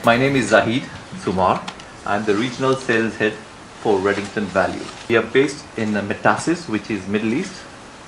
My name is Zahid, Zumar. I'm the regional sales head for Reddington Value. We are based in Metasis, which is Middle East,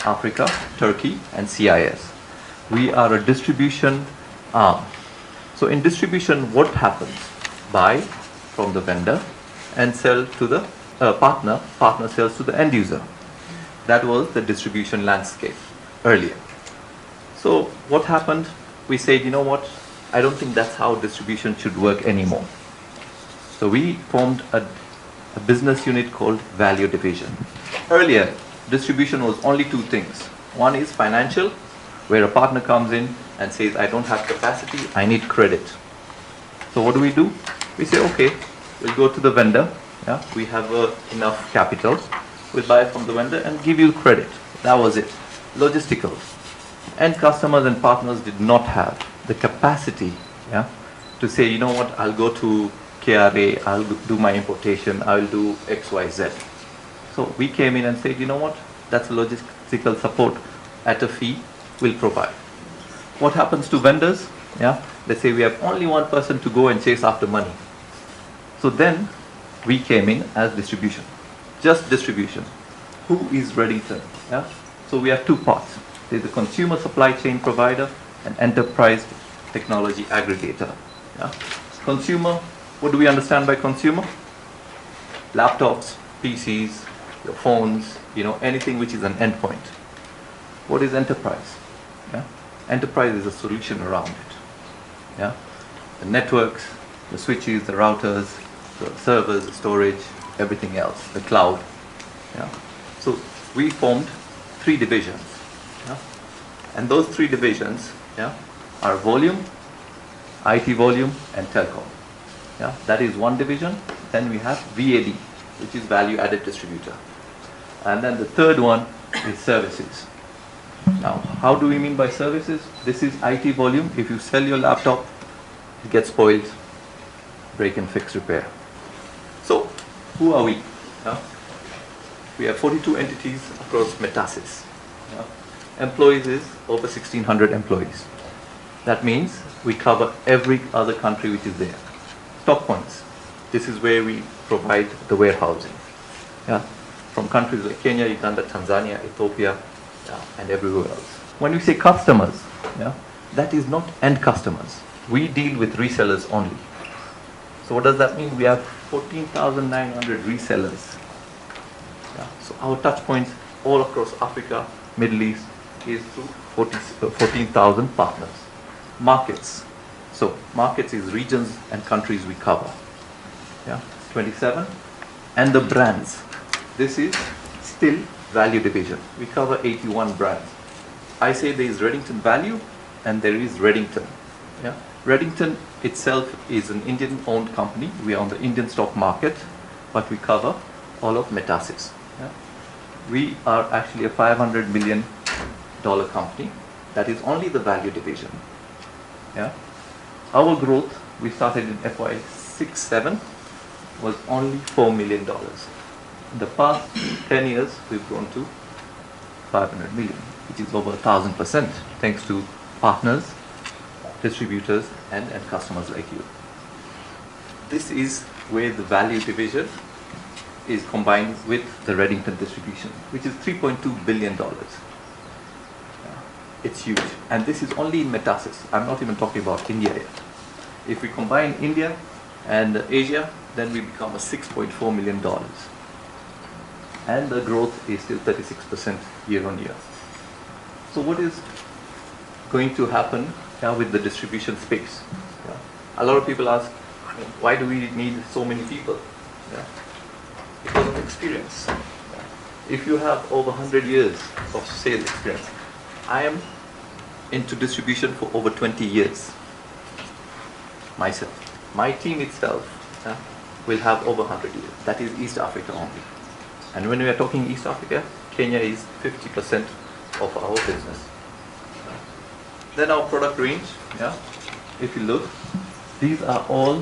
Africa, Turkey, and CIS. We are a distribution arm. So in distribution, what happens? Buy from the vendor and sell to the partner. Partner sells to the end user. That was the distribution landscape earlier. So what happened? We said, you know what? I don't think that's how distribution should work anymore. So we formed a business unit called Value Division. Earlier, distribution was only two things. One is financial, where a partner comes in and says, I don't have capacity, I need credit. So what do? We say, okay, we'll go to the vendor. Yeah, we have enough capital. We'll buy from the vendor and give you credit. That was it. Logistical. And customers and partners did not have the capacity, to say, you know what, I'll go to KRA, I'll do my importation, I'll do X, Y, Z. So we came in and said, you know what, that's a logistical support at a fee, we'll provide. What happens to vendors? Let's say we have only one person to go and chase after money. So then we came in as distribution, just distribution. Who is Reddington? So we have two parts. There's a consumer supply chain provider and enterprise technology aggregator. Consumer, what do we understand by consumer? Laptops, PCs, your phones, anything which is an endpoint. What is enterprise? Enterprise is a solution around it. The networks, the switches, the routers, the servers, the storage, everything else, the cloud. So we formed three divisions. And those three divisions are volume, IT volume, and telecom. That is one division. Then we have VAD, which is value added distributor. And then the third one is services. Now, how do we mean by services? This is IT volume. If you sell your laptop, it gets spoiled, break and fix, repair. So, who are we? We have 42 entities across Metasis. Employees is over 1,600 employees. That means we cover every other country which is there. Stock points. This is where we provide the warehousing. From countries like Kenya, Uganda, Tanzania, Ethiopia, and everywhere else. When we say customers, that is not end customers. We deal with resellers only. So what does that mean? We have 14,900 resellers. So our touch points all across Africa, Middle East, is through 14,000 partners. Markets. So markets is regions and countries we cover. 27. And the brands. This is still value division. We cover 81 brands. I say there is Reddington Value and there is Reddington. Reddington itself is an Indian owned company. We are on the Indian stock market, but we cover all of Metasis. We are actually a $500 million company. That is only the value division. Our growth, we started in FY 6-7, was only $4 million. In the past 10 years, we've grown to 500 million, which is over 1,000%, thanks to partners, distributors, and customers like you. This is where the value division is combined with the Reddington distribution, which is $3.2 billion. It's huge. And this is only in Metasis. I'm not even talking about India yet. If we combine India and Asia, then we become a $6.4 million. And the growth is still 36% year on year. So what is going to happen with the distribution space? A lot of people ask, why do we need so many people? Because of experience. If you have over 100 years of sales experience, I am into distribution for over 20 years myself. My team itself will have over 100 years. That is East Africa only. And when we are talking East Africa, Kenya is 50% of our business. Then our product range, if you look, these are all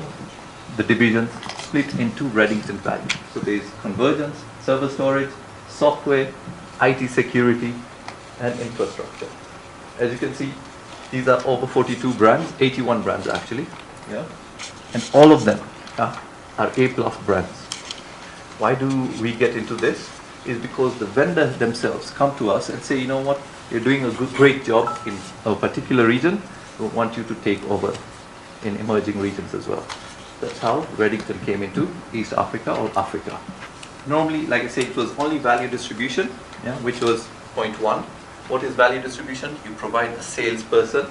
the divisions split into Reddington Value. So there is convergence, server storage, software, IT security, and infrastructure. As you can see, these are over 42 brands, 81 brands actually. and all of them are A plus brands. Why do we get into this? Is because the vendors themselves come to us and say, you know what, you're doing a great job in a particular region, we want you to take over in emerging regions as well. That's how Reddington came into East Africa or Africa. Normally, like I say, it was only value distribution, which was point one. What is value distribution? You provide a salesperson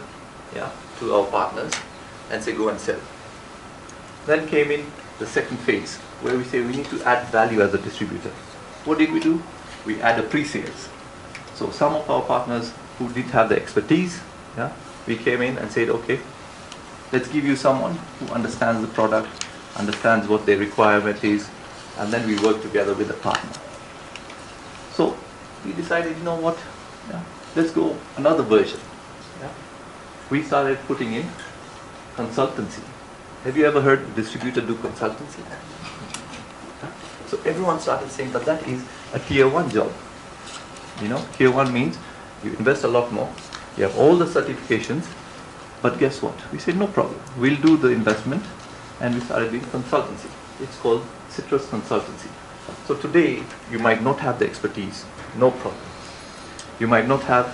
to our partners and say, go and sell. Then came in the second phase, where we say we need to add value as a distributor. What did we do? We add a pre-sales. So some of our partners who didn't have the expertise, we came in and said, okay, let's give you someone who understands the product, understands what their requirement is, and then we work together with the partner. So we decided, you know what, let's go another version. We started putting in consultancy. Have you ever heard a distributor do consultancy? So everyone started saying, but that is a tier 1 job. Tier 1 means you invest a lot more, you have all the certifications, but guess what? We said, no problem. We'll do the investment, and we started doing consultancy. It's called Citrus Consultancy. So today, you might not have the expertise, no problem. You might not have,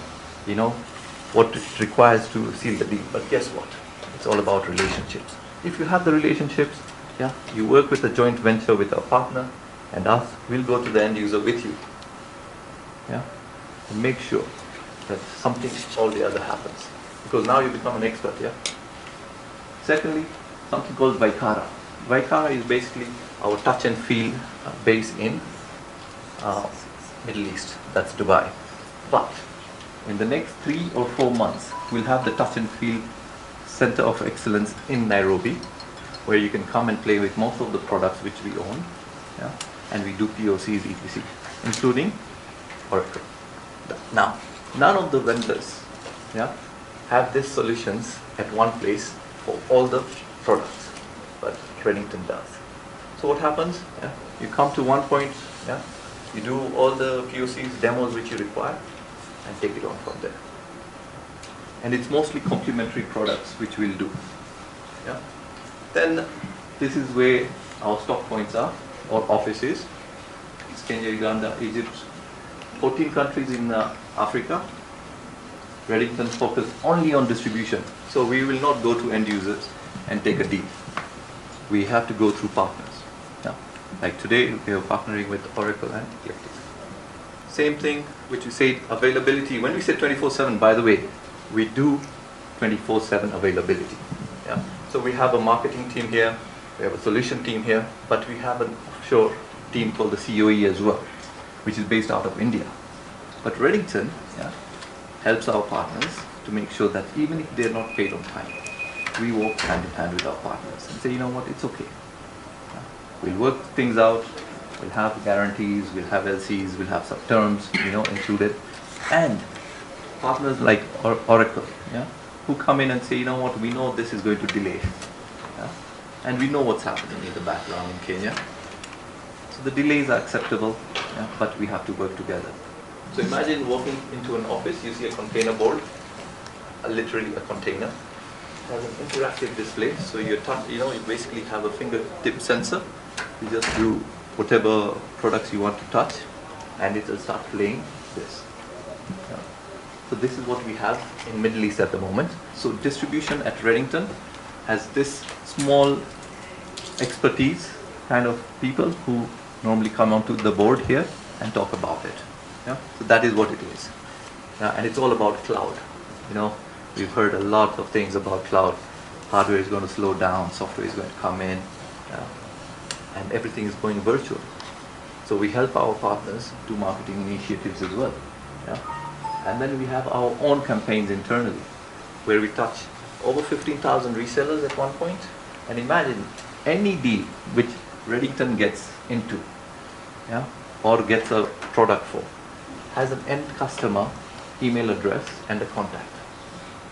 what it requires to seal the deal, but guess what? It's all about relationships. If you have the relationships, you work with a joint venture with our partner, and us, we'll go to the end user with you. And make sure that something or the other happens. Because now you become an expert, Secondly, something called Vaikara. Vaikara is basically our touch and feel base in Middle East, that's Dubai. But in the next 3 or 4 months, we'll have the touch and feel center of excellence in Nairobi, where you can come and play with most of the products which we own, and we do POCs, etc., including Oracle. Now, none of the vendors have these solutions at one place for all the products, but Reddington does. So what happens? You come to one point, you do all the POCs, demos which you require, and take it on from there. And it's mostly complementary products which we'll do. Then this is where our stock points are, or offices. It's Kenya, Uganda, Egypt, 14 countries in Africa. Reddington focus only on distribution. So we will not go to end users and take a deal. We have to go through partners. Like today, we are partnering with Oracle and Eclectics. Same thing, which we said, availability. When we say 24/7, by the way, we do 24/7 availability. So we have a marketing team here, we have a solution team here, but we have an offshore team called the COE as well, which is based out of India. But Reddington helps our partners to make sure that even if they're not paid on time, we work hand in hand with our partners and say, you know what, it's okay. We'll work things out, we'll have guarantees, we'll have LCs, we'll have some terms, included. And partners like Oracle, who come in and say, you know what, we know this is going to delay. And we know what's happening in the background in Kenya. So the delays are acceptable, but we have to work together. So imagine walking into an office, you see a container board, literally a container. It has an interactive display, so you basically have a fingertip sensor. You just do whatever products you want to touch, and it will start playing this. So this is what we have in Middle East at the moment. So distribution at Reddington has this small expertise kind of people who normally come onto the board here and talk about it. So that is what it is. And it's all about cloud. We've heard a lot of things about cloud. Hardware is going to slow down, software is going to come in, and everything is going virtual. So we help our partners do marketing initiatives as well. And then we have our own campaigns internally, where we touch over 15,000 resellers at one point. And imagine any deal which Reddington gets into, or gets a product for, has an end customer email address and a contact.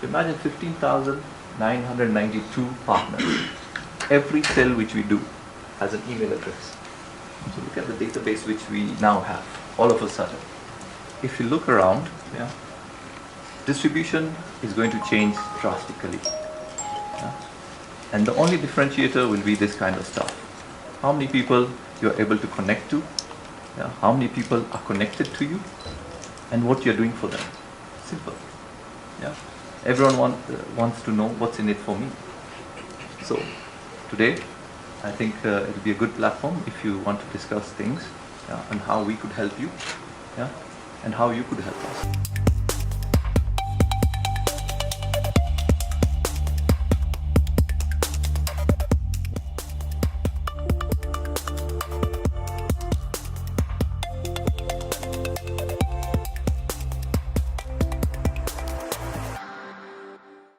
Imagine 15,992 partners. Every sale which we do has an email address. So look at the database which we now have, all of a sudden. If you look around, distribution is going to change drastically. And the only differentiator will be this kind of stuff. How many people you're able to connect to, yeah? How many people are connected to you, and what you're doing for them. Simple. Yeah. Everyone wants to know what's in it for me. So today, I think it'll be a good platform if you want to discuss things, yeah, and how we could help you, yeah, and how you could help us.